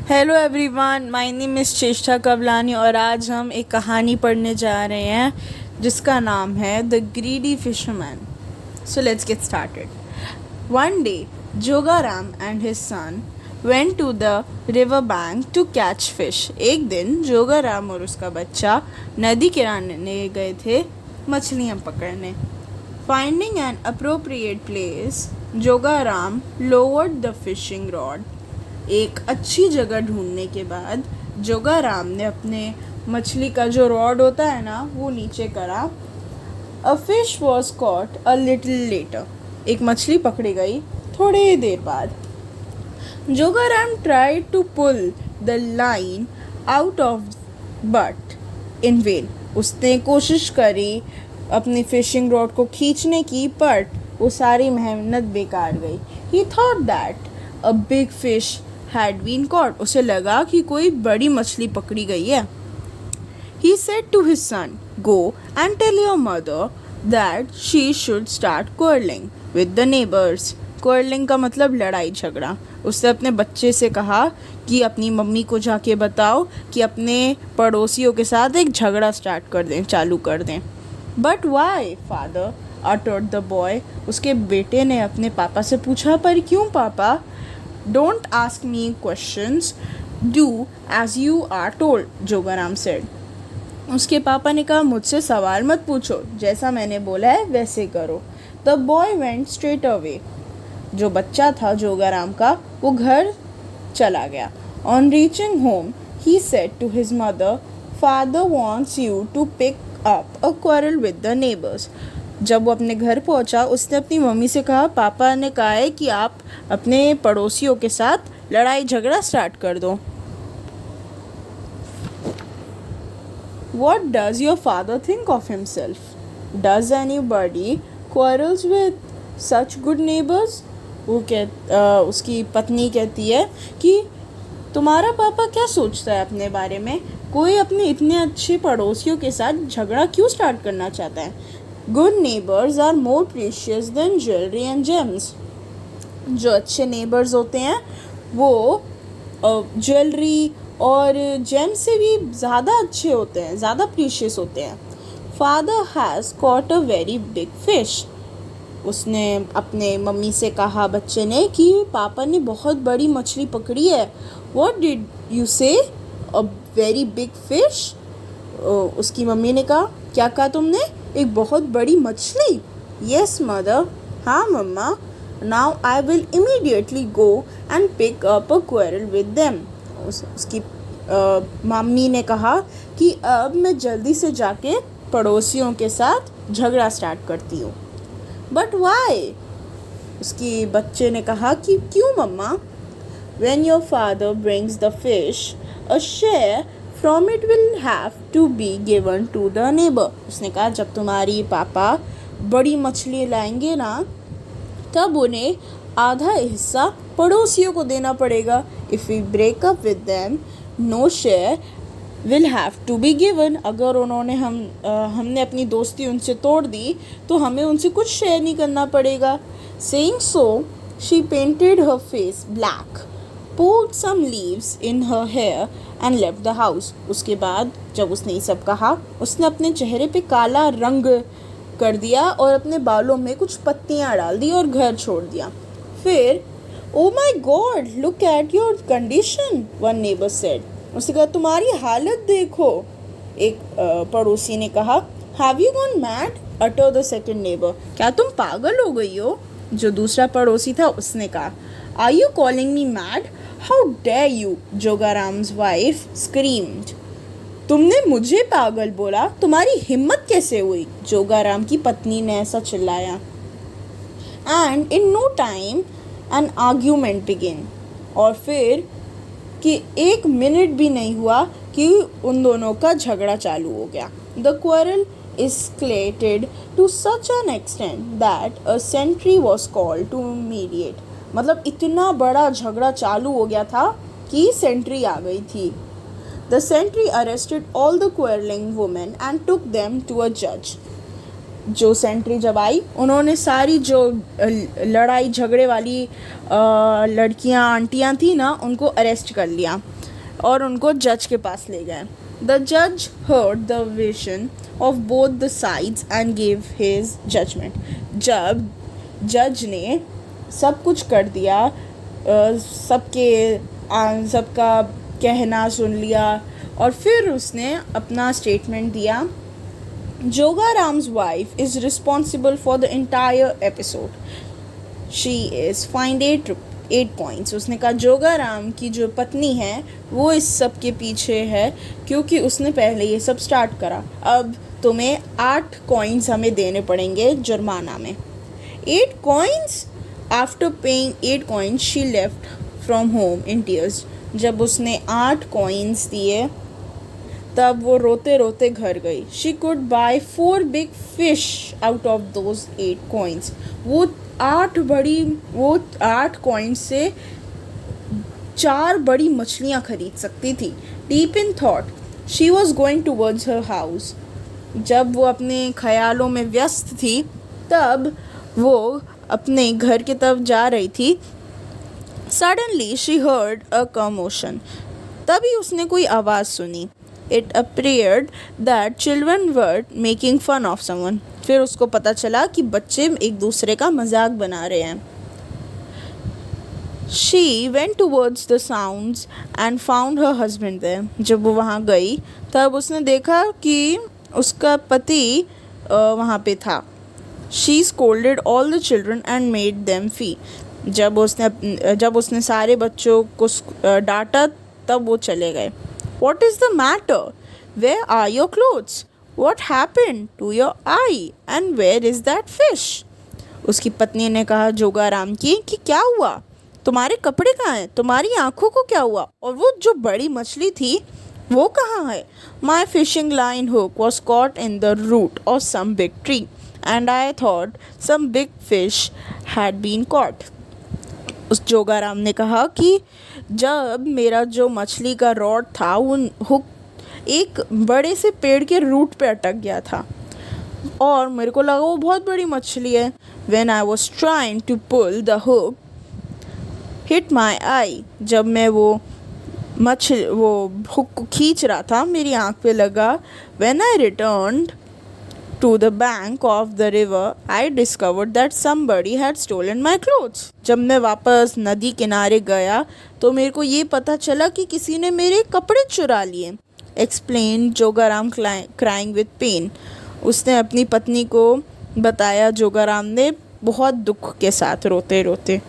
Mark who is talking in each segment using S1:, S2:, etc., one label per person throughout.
S1: Hello everyone, my name is चेष्टा कवलानी और आज हम एक कहानी पढ़ने जा रहे हैं जिसका नाम है the greedy fisherman. So let's get started. One day Jogaram and his son went to the river bank to catch fish. एक दिन जोगाराम और उसका बच्चा नदी किनारे गए थे मछलियाँ पकड़ने। Finding an appropriate place, Jogaram lowered the fishing rod. एक अच्छी जगह ढूंढने के बाद जोगाराम ने अपने मछली का जो रॉड होता है ना वो नीचे करा। A fish was caught a little later. एक मछली पकड़ी गई थोड़ी देर बाद। Jogaram tried to pull the line out of but in vain. उसने कोशिश करी अपनी फिशिंग रॉड को खींचने की, बट वो सारी मेहनत बेकार गई। ही thought that a big fish had been caught। उसे लगा कि कोई बड़ी मछली पकड़ी गई है। He said to his son, "Go and tell your mother that she should start quarreling with the neighbors." Quarreling का मतलब लड़ाई झगड़ा। उसने अपने बच्चे से कहा कि अपनी मम्मी को जाके बताओ कि अपने पड़ोसियों के साथ एक झगड़ा चालू कर दें। But why, father? uttered the boy। उसके बेटे ने अपने पापा से पूछा, पर क्यों पापा? Don't ask me questions, do as you are told, Jogaram said। उसके पापा ने कहा, मुझसे सवाल मत पूछो, जैसा मैंने बोला है वैसे करो। The boy went straight away। जो बच्चा था जोगाराम का वो घर चला गया। On reaching home, he said to his mother, "Father wants you to pick up a quarrel with the neighbors." जब वो अपने घर पहुंचा उसने अपनी मम्मी से कहा, पापा ने कहा है कि आप अपने पड़ोसियों के साथ लड़ाई झगड़ा स्टार्ट कर दो। What does your father think of himself? Does anybody quarrels with such good neighbors? उसकी पत्नी कहती है कि तुम्हारा पापा क्या सोचता है अपने बारे में? कोई अपने इतने अच्छे पड़ोसियों के साथ झगड़ा क्यों स्टार्ट करना चाहता है? Good neighbors are more precious than jewelry and gems। जो अच्छे neighbors होते हैं वो ज्वेलरी और जेम से भी ज़्यादा अच्छे होते हैं, ज़्यादा प्रीशियस होते हैं। Father has caught a very big fish। उसने अपने मम्मी से कहा बच्चे ने कि पापा ने बहुत बड़ी मछली पकड़ी है। What did you say? A very big fish? उसकी मम्मी ने कहा, क्या कहा तुमने? एक बहुत बड़ी मछली? Yes mother। हाँ मम्मा। Now I will immediately go and pick up a quarrel with them। उसकी मम्मी ने कहा कि अब मैं जल्दी से जाके पड़ोसियों के साथ झगड़ा स्टार्ट करती हूँ। But why? उसकी बच्चे ने कहा कि क्यों मम्मा? When your father brings the fish, a share from it will have to be given to the neighbor। उसने कहा जब तुम्हारी पापा बड़ी मछली लाएंगे ना तब उन्हें आधा हिस्सा पड़ोसियों को देना पड़ेगा। If we break up with them, no share will have to be given। अगर हमने अपनी दोस्ती उनसे तोड़ दी तो हमें उनसे कुछ शेयर नहीं करना पड़ेगा। Saying so, she painted her face black, poured some leaves in her hair and left the house। उसके बाद जब उसने ये सब कहा उसने अपने चेहरे पे काला रंग कर दिया और अपने बालों में कुछ पत्तियाँ डाल दी और घर छोड़ दिया। फिर Oh my God, look at your condition, one neighbor said। उसने कहा तुम्हारी हालत देखो, एक पड़ोसी ने कहा। Have you gone mad? uttered the second neighbor। क्या तुम पागल हो गई हो? जो दूसरा पड़ोसी था उसने कहा। Are you calling me mad? How dare you? जोगाराम्स wife screamed। तुमने मुझे पागल बोला? तुम्हारी हिम्मत कैसे हुई? जोगाराम की पत्नी ने ऐसा चिल्लाया। And in no time an argument began। और फिर कि एक मिनट भी नहीं हुआ कि उन दोनों का झगड़ा चालू हो गया। The quarrel escalated to such an extent that a sentry was called to mediate। मतलब इतना बड़ा झगड़ा चालू हो गया था कि सेंट्री आ गई थी। The sentry arrested all the quarreling women and took them to a judge। जो सेंट्री जब आई, उन्होंने सारी जो लड़ाई झगड़े वाली लड़कियां आंटियां थी ना, उनको अरेस्ट कर लिया और उनको जज के पास ले गए. द जज heard the vision of both the sides and give his judgment. जब जज ने सब कुछ कर दिया, सबका कहना सुन लिया और फिर उसने अपना स्टेटमेंट दिया. Jogaram's wife is responsible for the entire episode. She is fined 8 points. उसने कहा जोगाराम की जो पत्नी है वो इस सब के पीछे है क्योंकि उसने पहले ये सब स्टार्ट करा. अब तुम्हें 8 कॉइन्स हमें देने पड़ेंगे जुर्माना में. 8 coins. After paying 8 coins, she left from home in tears. जब उसने 8 कॉइन्स दिए तब वो रोते रोते घर गई. She could bye 4 big fish out of those 8 coins. वो 8 कॉइन्स से 4 बड़ी मछलियाँ खरीद सकती थी. Deep in thought she was going towards her house. जब वो अपने ख्यालों में व्यस्त थी तब वो अपने घर की तरफ जा रही थी. Suddenly she heard a commotion. तभी उसने कोई आवाज़ सुनी. It appeared that children were making fun of someone. फिर उसको पता चला कि बच्चे एक दूसरे का मजाक बना रहे हैं. She went towards the sounds and found her husband there. जब वो वहाँ गई तब उसने देखा कि उसका पति वहाँ पे था. She scolded all the children and made them flee. जब उसने सारे बच्चों को डांटा तब वो चले गए. What is the matter? Where are your clothes? What happened to your eye? And where is that fish? उसकी पत्नी ने कहा जोगाराम की कि क्या हुआ, तुम्हारे कपड़े कहाँ हैं, तुम्हारी आंखों को क्या हुआ, और वो जो बड़ी मछली थी वो कहाँ है. My fishing line hook was caught in the root of some big tree and I thought some big fish had been caught. उस जोगाराम ने कहा कि जब मेरा जो मछली का रॉड था वो हुक एक बड़े से पेड़ के रूट पे अटक गया था और मेरे को लगा वो बहुत बड़ी मछली है. When I was trying to pull the hook hit my eye. जब मैं वो हुक को खींच रहा था मेरी आँख पे लगा. When I returned to the bank of the river, I discovered that somebody had stolen my clothes. जब मैं वापस नदी किनारे गया तो मेरे को ये पता चला कि किसी ने मेरे कपड़े चुरा लिए. Explained Jogaram crying with pain. उसने अपनी पत्नी को बताया जोगाराम ने बहुत दुख के साथ रोते रोते.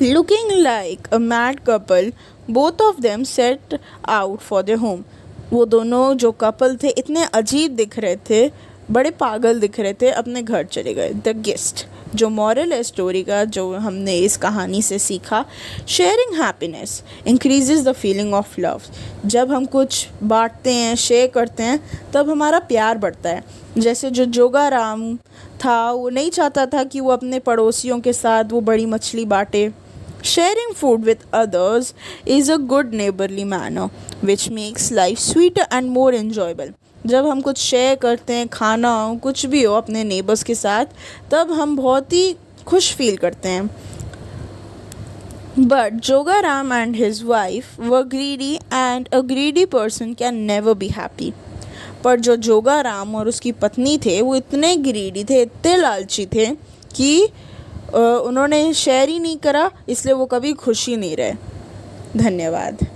S1: Looking like a mad couple, both of them set out for their home. वो दोनों जो कपल थे इतने अजीब दिख रहे थे, बड़े पागल दिख रहे थे, अपने घर चले गए. The guest. जो मॉरल है स्टोरी का, जो हमने इस कहानी से सीखा, sharing happiness increases the feeling of love. जब हम कुछ बांटते हैं, शेयर करते हैं, तब हमारा प्यार बढ़ता है. जैसे जो जोगाराम था वो नहीं चाहता था कि वो अपने पड़ोसियों के साथ वो बड़ी मछली बांटे. Sharing food with others is a good neighborly manner which makes life sweeter and more enjoyable. जब हम कुछ शेयर करते हैं, खाना हो, कुछ भी हो अपने नेबर्स के साथ, तब हम बहुत ही खुश फील करते हैं. But Jogaram and his wife were greedy and a greedy person can never be happy. पर जो जोगाराम और उसकी पत्नी थे वो इतने ग्रीडी थे, इतने लालची थे कि उन्होंने शेयर ही नहीं करा, इसलिए वो कभी खुश ही नहीं रहे. धन्यवाद.